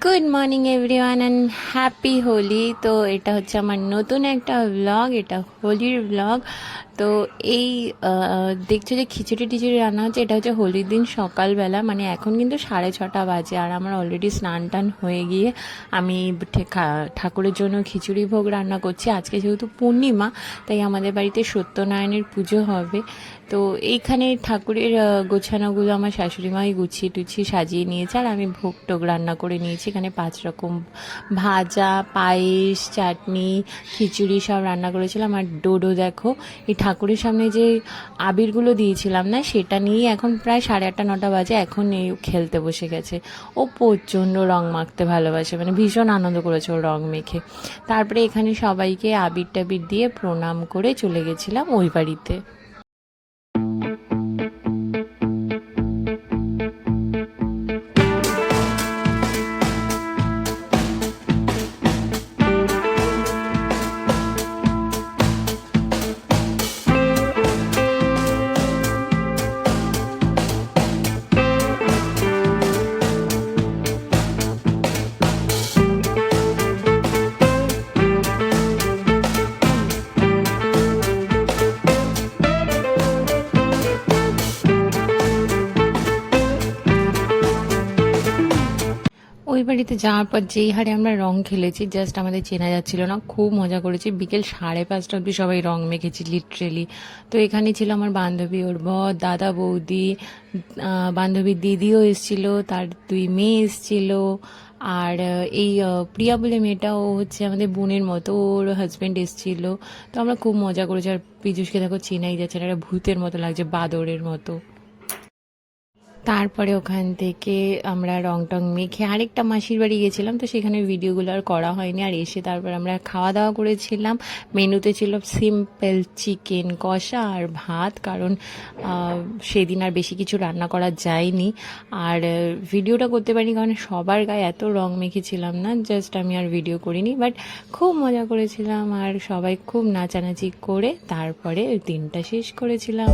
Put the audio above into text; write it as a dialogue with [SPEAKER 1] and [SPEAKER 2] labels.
[SPEAKER 1] Good morning everyone and happy Holi. তো এটা হচ্ছে আমার নতুন একটা ব্লগ, এটা হোলির ব্লগ। তো এই দেখছো যে খিচুড়ি টিচুড়ি রান্না হচ্ছে, এটা হচ্ছে হোলির দিন সকালবেলা, মানে এখন কিন্তু 6:30 বাজে। আর আমার অলরেডি স্নান টান হয়ে গিয়ে আমি ঠাকুরের জন্য খিচুড়ি ভোগ রান্না করছি। আজকে যেহেতু পূর্ণিমা, তাই আমাদের বাড়িতে সত্যনারায়ণের পুজো হবে। তো এইখানে ঠাকুরের গোছানোগুলো আমার শাশুড়ি মাই গুছিয়ে টুছিয়ে সাজিয়ে নিয়েছে, আর আমি ভোগ টোগ রান্না করে নিয়েছি। এখানে 5 রকম ভাজা, পায়েস, চাটনি, খিচুড়ি সব রান্না করেছিলাম। আর ডোডো দেখো, এই ঠাকুরের সামনে যে আবিরগুলো দিয়েছিলাম না, সেটা নিয়ে এখন প্রায় 8:30-9টা বাজে, এখন এই খেলতে বসে গেছে। ও প্রচণ্ড রং মাখতে ভালোবাসে, মানে ভীষণ আনন্দ করেছে ও রং মেখে। তারপরে এখানে সবাইকে আবির টাবির দিয়ে প্রণাম করে চলে গেছিলাম ওই বাড়িতে। ওই বাড়িতে যাওয়ার পর যেই হারে আমরা রং খেলেছি, জাস্ট আমাদের চেনা যাচ্ছিল না। খুব মজা করেছি, বিকেল 5:30 অবধি সবাই রং মেখেছি লিটারেলি। তো এখানে ছিল আমার বান্ধবী, ওর বর, দাদা, বৌদি, বান্ধবীর দিদিও এসেছিল, তার 2 মেয়ে এসেছিল। আর এই প্রিয়া বলে মেয়েটা, ও হচ্ছে আমাদের বোনের মতো, ওর হাজব্যান্ড এসেছিল। তো আমরা খুব মজা করেছি। আর পীযুষকে দেখো চেনাই যাচ্ছে না, একটা ভূতের মতো লাগছে, বাদরের মতো। তারপরে ওখান থেকে আমরা রং টং মেখে আরেকটা মাসির বাড়ি গেছিলাম, তো সেখানে ভিডিওগুলো আর করা হয়নি। আর এসে তারপর আমরা খাওয়া দাওয়া করেছিলাম। মেনুতে ছিল সিম্পল চিকেন কষা আর ভাত, কারণ সেদিন আর বেশি কিছু রান্না করা যায়নি। আর ভিডিওটা করতে পারিনি কারণ সবার গায়ে এত রং মেখেছিলাম না, জাস্ট আমি আর ভিডিও করিনি। বাট খুব মজা করেছিলাম, আর সবাই খুব নাচানাচি করে তারপরে দিনটা শেষ করেছিলাম।